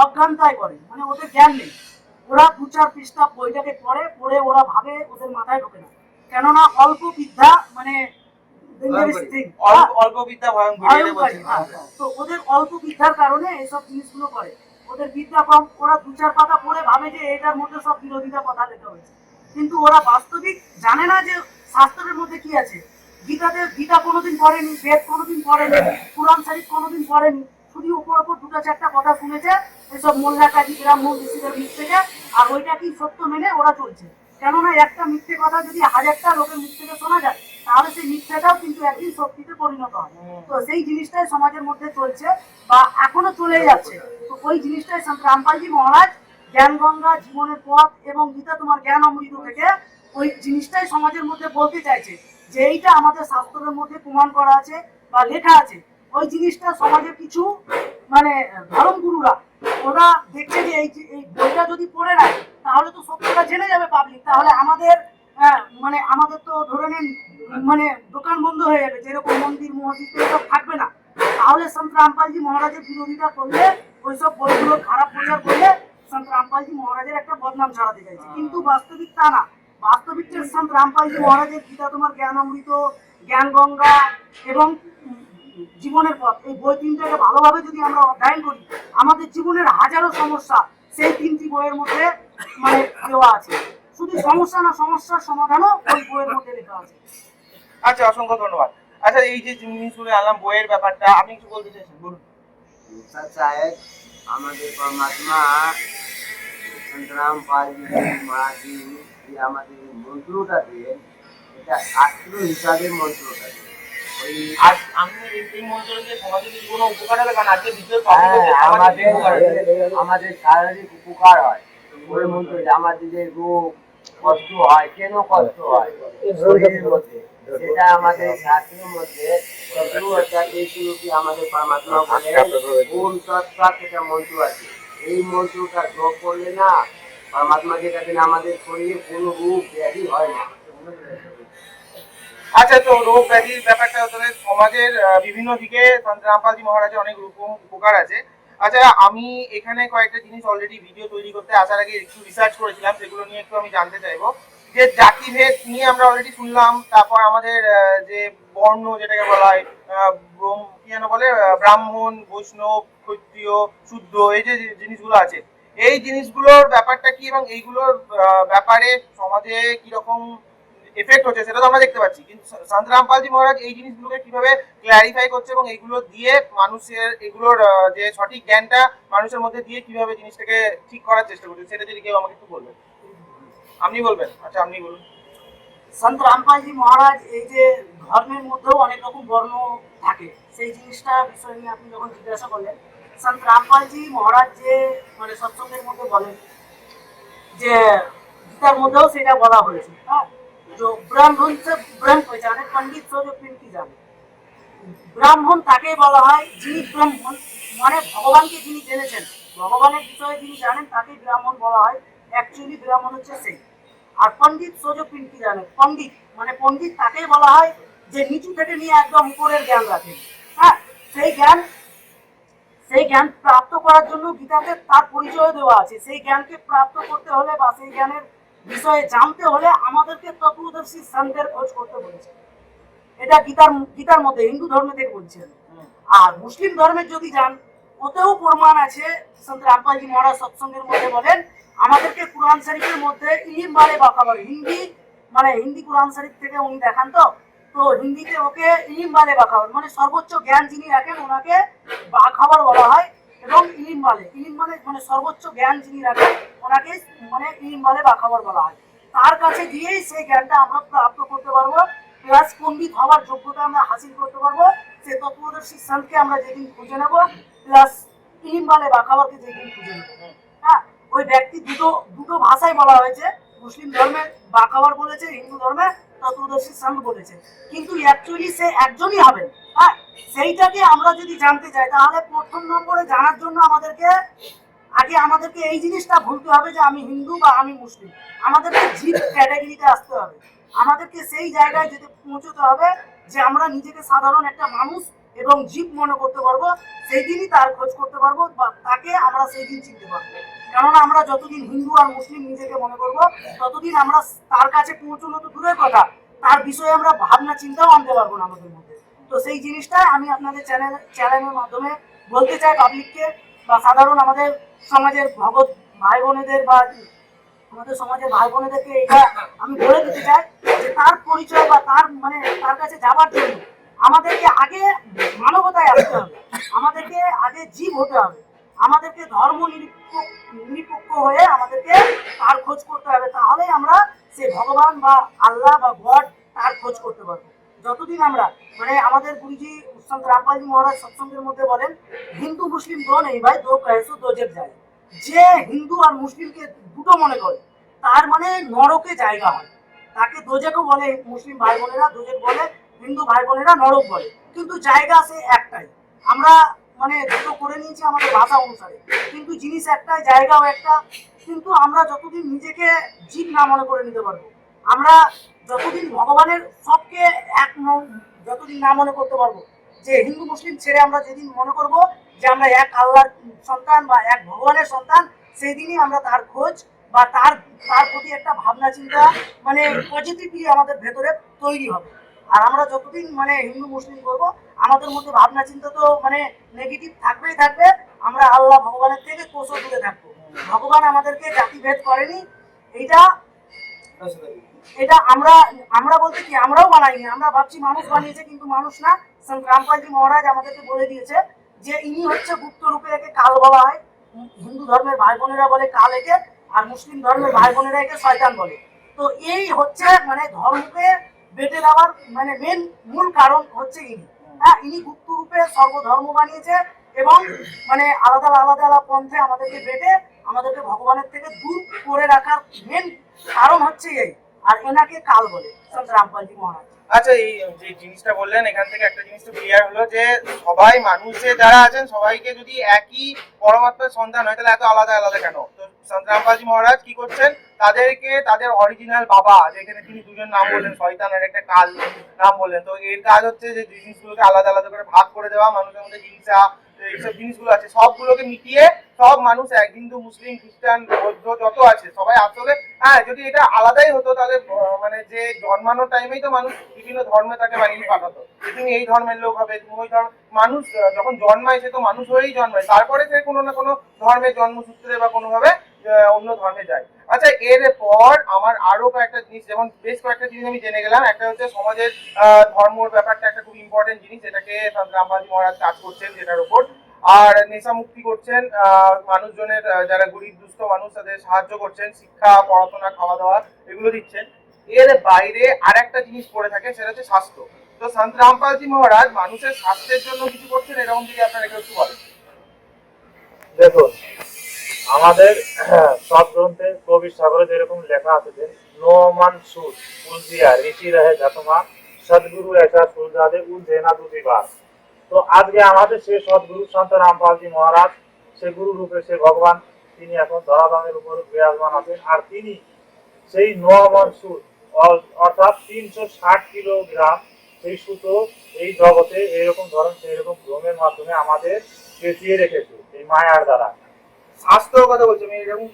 অজ্ঞানতায় করে, মানে ওদের জ্ঞান নেই। ওরা 2-4 পৃষ্ঠা বইটাকে পড়ে ওরা ভাবে, ওদের মাথায় ঢোকে না, কেননা অল্প বিদ্যা মানে অল্প বিদ্যা ভয়ঙ্করী। তো ওদের অল্প বিদ্যার কারণে এইসব জিনিসগুলো করে। ওদের বিদ্যা কম, ওরা 2-4 পাতা পড়ে ভাবে যে এটার মধ্যে সব বিরোধিতা কথা লেখা হয়েছে, কিন্তু ওরা বাস্তবিক জানে না যে শাস্ত্রের মধ্যে কি আছে। গীতা কোনোদিন পড়েনি, বেদ কোনোদিন পড়েনি, কুরআন শরীফ কোনোদিন পড়েনি, শুধু উপর 2-4টা কথা শুনেছে এসব মোল্লা কাজী ব্রাহ্মণ ঋষিদের মুখ থেকে, আর ওইটাকেই সত্য মেনে ওরা চলছে। কেননা একটা মিথ্যে কথা যদি 1000টা লোকের মুখ থেকে শোনা যায়, তাহলে সেই মিথ্যাটাও কিন্তু একদিন সত্যিতে পরিণত হয়। তো সেই জিনিসটাই সমাজের মধ্যে চলছে বা এখনো চলে যাচ্ছে। তো ওই জিনিসটাই সন্ত রামপালজি মহারাজ জ্ঞান গঙ্গা, জীবনের পথ এবং গীতা তোমার জ্ঞান অমৃত থেকে ওই জিনিসটাই সমাজের মধ্যে বলতে চাইছে, যে এইটা আমাদের শাস্ত্রের মধ্যে প্রমাণ করা আছে বা লেখা আছে। ওই জিনিসটা সমাজের কিছু মানে ধর্ম গুরুরা ওরা দেখছে যে এই বইটা যদি পড়ে নেয় তাহলে তো সত্যটা জেনে যাবে পাবলিক, তাহলে আমাদের মানে আমাদের তো ধরে নেন মানে দোকান বন্ধ হয়ে যাবে, যেরকম মন্দির মসজিদ এসব থাকবে না। তাহলে সন্ত রামপালজি মহারাজের বিরোধিতা করলে, ওইসব বইগুলো খারাপ প্রচার করলে সন্ত রামপালজি মহারাজের একটা বদনাম ছড়াতে চাইছে, কিন্তু বাস্তবিক তা না। বাস্তবিক সন্ত রামপালজি মহারাজের গীতা তোমার জ্ঞান অমৃত, জ্ঞান গঙ্গা এবং জীবনের পথ, এই বই তিনটাকে ভালোভাবে যদি আমরা অধ্যয়ন করি, আমাদের জীবনের হাজারো সমস্যা সেই 3টি বইয়ের মধ্যে মানে দেওয়া আছে। শুধু সমস্যা না, সমস্যার সমাধানও ওই বইয়ের মধ্যে লেখা আছে। আচ্ছা, অসংখ্য ধন্যবাদ। আচ্ছা, এই যে জিনিসগুলো আনলাম বইয়ের ব্যাপারটা, আপনি কিছু বলতে চাইছেন বলুন। সাহেব, আমাদের পরমাত্মা রামপাল মহারাজি যে আমাদের মন্ত্রটা দিয়ে, এটা শাস্ত্র হিসাবে মন্ত্রটা দিয়ে আমাদের শারীরিক উপকার হয়। ওই মন্ত্র আমাদের যে রোগ কষ্ট হয়, কেন কষ্ট হয় শরীরের মধ্যে, সেটা আমাদের শাস্ত্রের মধ্যে আমাদের পরমাত্মা ওম তৎসৎ একটা মন্ত্র আছে। এই মন্ত্রটা জপ করলে না, পরমাত্মা যেটা দিলে আমাদের শরীরে কোনো রোগ ব্যাধি হয় না। আচ্ছা, তো রোগ ব্যাধির ব্যাপারটা হচ্ছে সমাজের বিভিন্ন দিকে সন্ত রামপালজি মহারাজের অনেক রকম উপকার আছে। আচ্ছা, আমি এখানে কয়েকটা জিনিস অলরেডি ভিডিও তৈরি করতে আসার আগে একটু রিসার্চ করেছিলাম, সেগুলো নিয়ে একটু আমি জানতে চাইবো। যে জাতিভেদ নিয়ে আমরা অলরেডি শুনলাম, তারপর আমাদের যে বর্ণ যেটাকে বলা হয় কি যেন বলে, ব্রাহ্মণ, বৈষ্ণব, ক্ষত্রিয়, শূদ্র, এই যে জিনিসগুলো আছে, এই জিনিসগুলোর ব্যাপারটা কি এবং এইগুলোর ব্যাপারে সমাজে কিরকম এফেক্ট হচ্ছে সেটা তো আমরা দেখতে পাচ্ছি, কিন্তু সন্ত রামপালজি মহারাজ এই জিনিসগুলোকে কিভাবে ক্ল্যারিফাই করছে এবং এইগুলো দিয়ে মানুষের এগুলোর যে সঠিক জ্ঞানটা মানুষের মধ্যে দিয়ে কিভাবে জিনিসটাকে ঠিক করার চেষ্টা করছে, সেটা যদি কেউ আমাকে একটু বলবেন। আপনি বলবেন? আচ্ছা, আপনি বলুন। সন্ত রামপালজি মহারাজ এই যে ধর্মের মধ্যেও অনেক রকম বর্ণ থাকে, সেই জিনিসটা বিষয় নিয়ে আপনি যখন জিজ্ঞাসা করলেন, সন্ত রামপালজি মহারাজ যে মানে সৎসঙ্গের মধ্যে বলেন যে গীতার মধ্যেও সেটা বলা হয়েছে, হ্যাঁ, जो ब्राह्मण से ब्रह्म को जाने, पंडित से जो पिंड की जाने। ব্রাহ্মণ তাকেই বলা হয় যিনি ব্রাহ্মণ, মানে ভগবানকে যিনি জেনেছেন, ভগবানের বিষয়ে যিনি জানেন, তাকেই ব্রাহ্মণ বলা হয়। অ্যাকচুয়ালি ব্রাহ্মণ হচ্ছে সেই। আর পণ্ডিত সোজো পিন্ড কি জানে, পণ্ডিত মানে পণ্ডিত তাকেই বলা হয় যে নিচু থেকে নিয়ে একদম উপরের জ্ঞান রাখেন। হ্যাঁ, সেই জ্ঞান প্রাপ্ত করার জন্য গীতাতে তার পরিচয় দেওয়া আছে। সেই জ্ঞানকে প্রাপ্ত করতে হলে বা সেই জ্ঞানের বিষয়ে জানতে হলে আমাদেরকে তত্ত্বদর্শী সন্তের খোঁজ করতে বলেছে। এটা গীতার মধ্যে হিন্দু ধর্মে থেকে বলছেন। আর মুসলিম ধর্মের যদি যান, ওতেও প্রমাণ আছে। সন্ত রামপালজি মহারাজ সৎসঙ্গের মধ্যে বলেন আমাদেরকে কুরআন শরীফের মধ্যে ইলিম বালে বাখাবার, হিন্দি মানে হিন্দি কুরআন শরীফ থেকে উনি দেখান, তো হিন্দিতে ওকে ইলিম বালে বাখাবার মানে সর্বোচ্চ জ্ঞান যিনি রাখেন ওনাকে বাখাবার বলা হয়। এবং ইলিম মানে মানে সর্বোচ্চ জ্ঞান যিনি রাখেন ওনাকে মানে ইলিম বালে বাখাবার বলা হয়। তার কাছে গিয়েই সেই জ্ঞানটা আমরা প্রাপ্ত করতে পারবো, প্লাস পণ্ডিত হওয়ার যোগ্যতা আমরা হাসিল করতে পারবো। সে তত্ত্বদর্শী সন্তকে আমরা যেদিন খুঁজে নেবো, প্লাস ইলিম বালে বাখাবারকে যেদিন খুঁজে নেবো। হ্যাঁ, ওই ব্যক্তি দুটো ভাষায় বলা হয়েছে, মুসলিম ধর্মে বাখাবার বলেছে, হিন্দু ধর্মে তত্ত্বদর্শী সন্ত বলেছে, কিন্তু অ্যাকচুয়ালি সে একজনই হবেন। হ্যাঁ, সেইটাকে আমরা যদি জানতে চাই, তাহলে প্রথম নম্বরে জানার জন্য আমাদেরকে এই জিনিসটা ভুলতে হবে যে আমি হিন্দু বা আমি মুসলিম। আমাদেরকে জীব ক্যাটাগরিতে আসতে হবে, আমাদেরকে সেই জায়গায় যেতে পৌঁছতে হবে যে আমরা নিজেকে সাধারণ একটা মানুষ এবং জীব মনে করতে পারবো, সেই দিনই তার খোঁজ করতে পারবো বা তাকে আমরা সেই দিন চিনতে পারবো। কেননা আমরা যতদিন হিন্দু আর মুসলিম নিজেকে মনে করব, ততদিন আমরা তার কাছে পৌঁছানো তো দূরের কথা, তার বিষয়ে আমরা ভাবনা চিন্তাও আনতে পারবো না আমাদের মধ্যে। তো সেই জিনিসটা আমি আপনাদের চ্যানেলের মাধ্যমে বলতে চাই পাবলিককে, বা সাধারণ আমাদের সমাজের ভগৎ ভাই বোনেদের বা আমাদের সমাজের ভাই বোনেদেরকে এটা আমি বলে দিতে চাই যে তার পরিচয় বা তার মানে তার কাছে যাবার জন্য আমাদেরকে আগে মানবতায় আসতে হবে, আমাদেরকে আগে জীব হতে হবে, আমাদেরকে ধর্ম নিরপেক্ষ হয়ে আমাদেরকে তার খোঁজ করতে হবে। তাহলেই আমরা সে ভগবান বা আল্লাহ বা গড তার খোঁজ করতে পারবো। যতদিন আমরা মানে আমাদের গুরুজি সন্ত রামপালজি মহারাজ সৎসঙ্গের মধ্যে বলেন, হিন্দু মুসলিম দো নেই ভাই, দো কয়েসো দো জগ যায়। যে হিন্দু আর মুসলিমকে দুটো মনে করে তার মানে নরকে জায়গা হয়, তাকে দোজেকও বলে মুসলিম ভাই বোনেরা, দোজেক বলে হিন্দু ভাই বোনেরা, নরক বলে, কিন্তু জায়গা সে একটাই। আমরা মানে দুটো করে নিয়েছি আমাদের ভাষা অনুসারে, কিন্তু জিনিস একটাই, জায়গাও একটা। কিন্তু আমরা যতদিন নিজেকে জীব না মনে করে নিতে পারবো, আমরা যতদিন ভগবানের সবকে এক যতদিন না মনে করতে পারবো, যে হিন্দু মুসলিম ছেড়ে আমরা যেদিন মনে করব যে আমরা এক আল্লাহর সন্তান বা এক ভগবানের সন্তান, সেই দিনই আমরা তার খোঁজ বা তার তার প্রতি একটা ভাবনা চিন্তা মানে পজিটিভলি আমাদের ভেতরে তৈরি হবে। আর আমরা যতদিন মানে হিন্দু মুসলিম করব, আমাদের মধ্যে ভাবনা চিন্তা তো মানে নেগেটিভ থাকবেই থাকবে। আমরা আল্লাহ ভগবানের থেকে কোষও দূরে থাকবো। ভগবান আমাদেরকে জাতিভেদ করেনি, এইটা এটা আমরা আমরা বলতে কি আমরাও বানাইনি, আমরা ভাবছি মানুষ বানিয়েছে, কিন্তু মানুষ না। সন্ত রামপালজি মহারাজ আমাদেরকে বলে দিয়েছে যে ইনি হচ্ছে গুপ্ত রূপে, একে কাল বলা হয়। হিন্দু ধর্মের ভাই বোনেরা বলে কাল একে, আর মুসলিম ধর্মের ভাই বোনেরা একে শয়তান বলে। তো এই হচ্ছে মানে ধর্মকে বেটে দেওয়ার মানে মূল কারণ হচ্ছে ইনি। হ্যাঁ, ইনি গুপ্ত রূপে সর্বধর্ম বানিয়েছে এবং মানে আলাদা আলাদা আলাদা পন্থে আমাদেরকে বেটে আমাদেরকে ভগবানের থেকে দূর করে রাখার মেন কারণ হচ্ছে এই। আর এনাকে কাল বলে সন্ত রামপালজি মহারাজ। আচ্ছা, এই যে জিনিসটা বললেন, এখান থেকে একটা জিনিস তো ক্লিয়ার হলো যে সবাই মানুষে যারা আছেন সবাইকে যদি একই পরমাত্মার সন্তান হয়, তাহলে এত আলাদা আলাদা কেন? তো সন্ত রামপালজি মহারাজ কি করছেন, তাদেরকে তাদের অরিজিনাল বাবা, যেখানে তিনি দুজন নাম বললেন, শয়তান আর একটা কাল নাম বললেন, তো এর কাজ হচ্ছে যে জিনিসগুলোকে আলাদা আলাদা করে ভাগ করে দেওয়া, মানুষের মধ্যে হিংসা এইসব জিনিসগুলো আছে সবগুলোকে মিটিয়ে সব মানুষ এক, হিন্দু মুসলিম খ্রিস্টান বৌদ্ধ যত আছে সবাই আসলে, হ্যাঁ যদি এটা আলাদাই হতো তাহলে মানে যে জন্মানোর টাইমেই তো মানুষ বিভিন্ন ধর্মে তাকে বানিয়ে পাঠাতো, তুমি এই ধর্মের লোক হবে, তুমি ওই ধর্ম। মানুষ যখন জন্মায় সে তো মানুষ হয়েই জন্মায়, তারপরে সে কোনো না কোনো ধর্মের জন্মসূত্রে বা কোনোভাবে অন্য ধর্মে যায়। আচ্ছা, এরপর আমার আরো কয়েকটা জিনিস, যেমন বেশ কয়েকটা জিনিস আমি জেনে গেলাম। একটা হচ্ছে সমাজের ধর্মর ব্যাপারটা একটা খুব ইম্পর্টেন্ট জিনিস, এটাকে রামপালজি মহারাজ কাজ করছেন যেটার উপর। আর নেশা মুক্তি করছেন, মানুষজনের যারা গরিব দুস্থ মানুষ তাদের সাহায্য করছেন, শিক্ষা পড়াশোনা খাওয়া দাওয়া এগুলো দিচ্ছেন। এর বাইরে আর একটা জিনিস করে থাকে, সেটা হচ্ছে স্বাস্থ্য। তো সন্ত রামপালজি মহারাজ মানুষের স্বাস্থ্যের জন্য কিছু করছেন, এরকম যদি আপনারা একটু বলেন। দেখুন, আমাদের সব গ্রন্থে কবির সাগরে যেরকম লেখা আছে যে নো মান সুদ উলজিয়া ঋষি রহে যতমা সদ্গুরু এসা সুলজাদে উলঝেনা দুদিবার। তো আজকে আমাদের সে সদ্গুরু সন্ত রামপালজি মহারাজ, সে গুরু রূপে সে ভগবান, তিনি এখন ধরাধামের উপর বিরাজমান আছেন। আর তিনি সেই নো মান সুদ অর্থাৎ 360 কিলোগ্রাম সেই সুতো এই জগতে এইরকম ধরন সেই রকম ভ্রমের মাধ্যমে আমাদের পেঁচিয়ে রেখেছে এই মায়ার দ্বারা। স্বাস্থ্যর কথা বলছি আমি, এরকম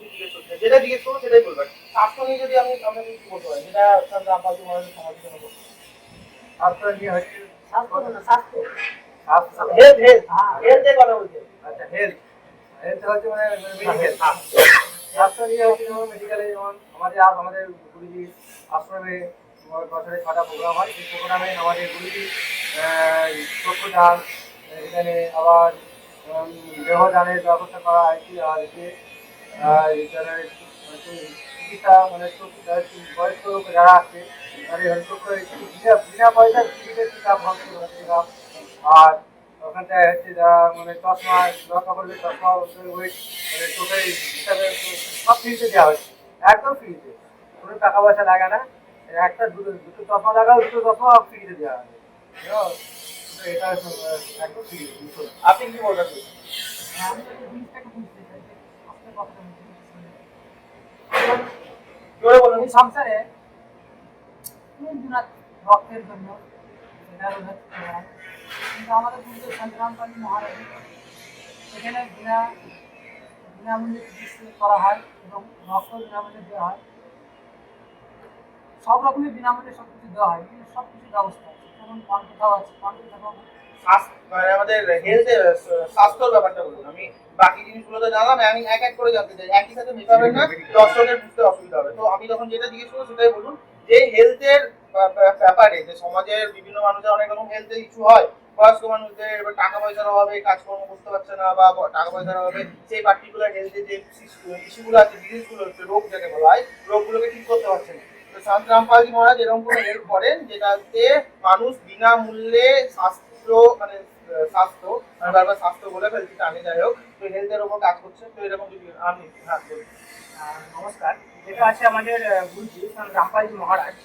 যেটা জিজ্ঞেস করবো সেটাই বলবেন। স্বাস্থ্য নিয়ে যদি আমি আপনাকে কিছু বলতে পারি, যেটা সন্ত রামপালজি মহারাজের সমাজের জন্য করছেন। স্বাস্থ্য নিয়ে হচ্ছে হেলথের কথা বলছেন। আচ্ছা, হেলথ হচ্ছে মানে মেডিকেল। স্বাস্থ্য নিয়ে হচ্ছে যেমন মেডিকেলে, যেমন আমাদের গুরুজি আশ্রমে বছরে 6টা প্রোগ্রাম হয়। সেই প্রোগ্রামে আমাদের গুরুজি চক্ষুদান, এখানে আবার দেহদানের ব্যবস্থা করা হয়েছে। আর এতে চিকিৎসা মানে বয়স্ক লোক যারা আছে তাদের বিনা পয়সার চিকিৎসা টিকা। আর ওখানটায় হচ্ছে যারা মানে চশমা দরকার পড়বে, চশমা ওয়েট মানে চোখের হিসাবে সব ফ্রিতে দেওয়া হচ্ছে, একদম ফ্রিতে, কোনো টাকা পয়সা লাগে না। একটা দুটো চশমা লাগাও, দুটো চশমা ফ্রিতে দেওয়া হবে। এটা একদম ফ্রি। আপনি কি বলবেন? জোরে বলুন। সংসারে রক্তের জন্য কিন্তু আমাদের গুরুদেব শান্তরামপাল মহারাজ এখানে বিনামূল্যে চিকিৎসা করা হয় এবং রক্ত বিনামূল্যে দেওয়া হয়, সব রকমের বিনামূল্যে সব কিছু দেওয়া হয়, কিন্তু সব কিছু ব্যবস্থা আছে, যেমন কন্ট্রাক্টাও আছে, কন্ট্রাক্ট মানে আমাদের হেলথের স্বাস্থ্যর ব্যাপারটা বলুন। আমি বাকি জিনিসগুলো তো জানলাম, আমি এক এক করে জানতে চাই, একই সাথে মেশাবেন না, দর্শকের বুঝতে অসুবিধা হবে। তো আমি তখন যেটা জিজ্ঞেস করবো সেটাই বলুন, যে হেলথের ব্যাপারে যে সমাজের বিভিন্ন মানুষের অনেক রকম হেলথের ইস্যু হয়, বয়স্ক মানুষদের এবার টাকা পয়সার অভাবে কাজকর্ম করতে পারছে না, বা টাকা পয়সার অভাবে সেই পার্টিকুলার হেলথের যে ইস্যুগুলো আছে, ডিজিজগুলো হচ্ছে, রোগ যাকে বলা হয়, রোগগুলোকে ঠিক করতে পারছে না। তো সন্ত রামপালজি মহারাজ এরকম কোনো হেল্প করেন যেটাতে মানুষ বিনামূল্যে মানে স্বাস্থ্য, আমি বারবার স্বাস্থ্য বলে ফেলছি, আমি যাই হোক, তো হেলথের উপর কাজ করছে। তো এরকম যদি আমি নমস্কার, যেটা আছে আমাদের গুরুজি রামপালজি মহারাজ